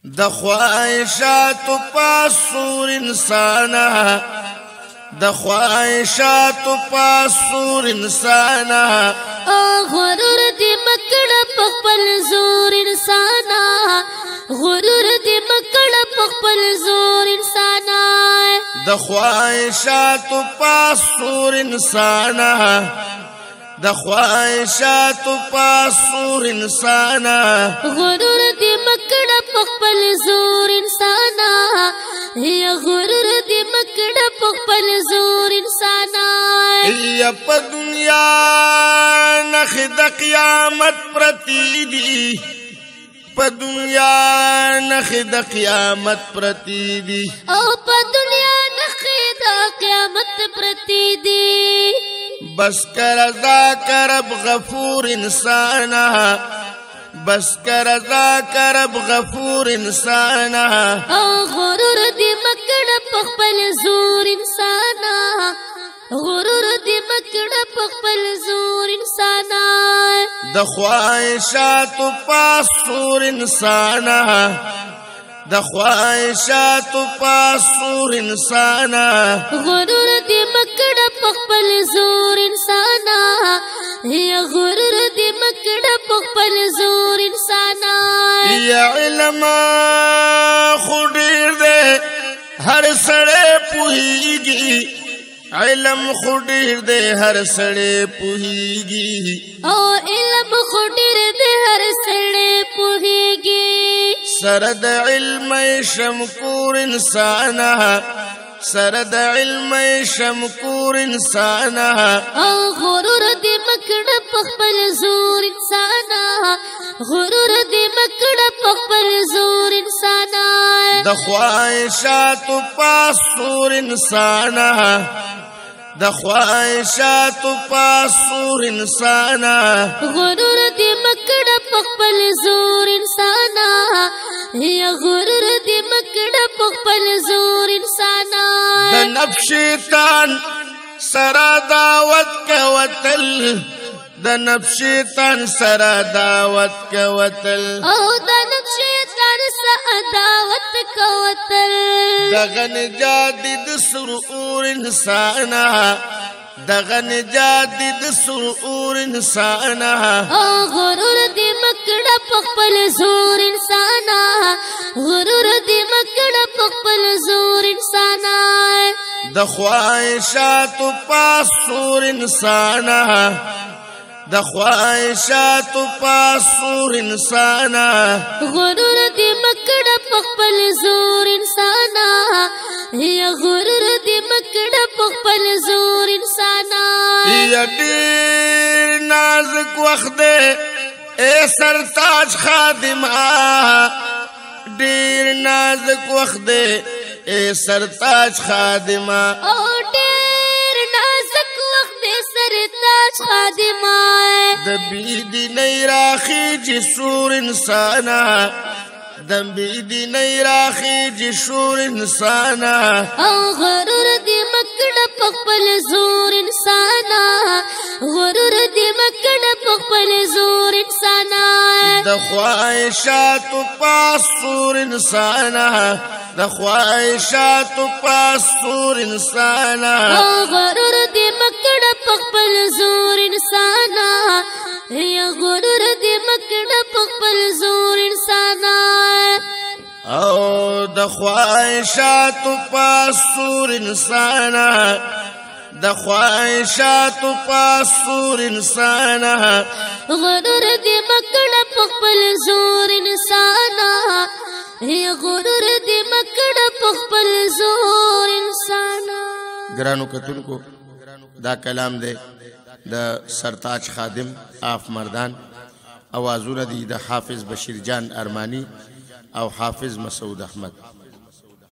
د خواہشات پاسور انسانا د خواہشات پاسور انسانا غرور دی مکڑ پخپل زور انسانا غرور دی مکڑ پخپل زور انسانا د خواہشات پاسور انسانا د خواہشات پاسور انسانا غرور دی مکڑ پخپل زور انسانا یا غرور دی مکڑ پخپل زور انسانا یا پا دنیا نخ د قیامت پرتی دی پا دنیا نخ د قیامت پرتی دی او پا دنیا نخ د قیامت پرتی دی بس کر رضا کرب غفور انسانا بس کر رضا کرب غفور انسانا غرور دی مکڑ پخپل زور انسانا غرور دی مکڑ پخپل زور انسانا د خواہشات پاسور انسانا د خواہشات پاسور انسانا غرور دی مکڑ پخپل زور انسانا یا غرور دی مکڑ پخپل زور انسانا یا علم خودیر دے ہر سڑے پوہیگی علم خودیر دے ہر سڑے پوہیگی او علم خودیر دے ہر سڑے پوہیگی سرد علم شمکور انسانا سرد علم شمکور انسانا غرور دی مکڑ پخپل زور انسانا غرور دی مکڑ پخپل زور انسانا د خواہشات پاسور انسانا د خواہشات پاسور انسانا غرور دی مکڑ پخپل زور انسانا یا غرور دی مکڑ پخپل زور انسانا د نفس شیطان سرا دعوت کوتل د نفس شیطان سرا دعوت کوتل او د نفس شیطان سرا دعوت کوتل دغن جادد سرور انسانا دغن جادد سرور انسانا غرور دی مکڑ پخپل زور انسانا غرور دی مکڑ پخپل زور انسانا د خواہشات پاسور انسانا د خواہشات پاسور انسانا غرور دی مکڑ پخپل زور انسانا یا غرور دی مکڑ پخپل زور انسانا یا دیر نازک وقت دے اے سرتاج خادمہ دیر نازک وقت دے اے سرتاج خادمہ او دیر نازک وقت دے سرتاج خادمہ دبیدی نئی راخی جسور انسانا دبیدی نئی راخی جسور انسانا غرور دی مکڑ پخپل زور انسانا غرور دی مکڑ پخپل زور انسانا د خواہشات پاسور انسانا د خواہشات پاسور انسانا غرور دی مکڑ پخپل زور انسانا یا غرور دی مکڑ پخپل زور انسانا او د خواہشات پاسور انسانا د خواہشات پاسور انسانا غرور دی مکڑ پخپل زور انسانا یا غرور دی مکڑ پخپل زور انسانا گرانو کتونکو دا کلام دے د سرتاج خادم آف مردان اوازونه دي د حافظ بشیر جان ارمانی او حافظ مسعود احمد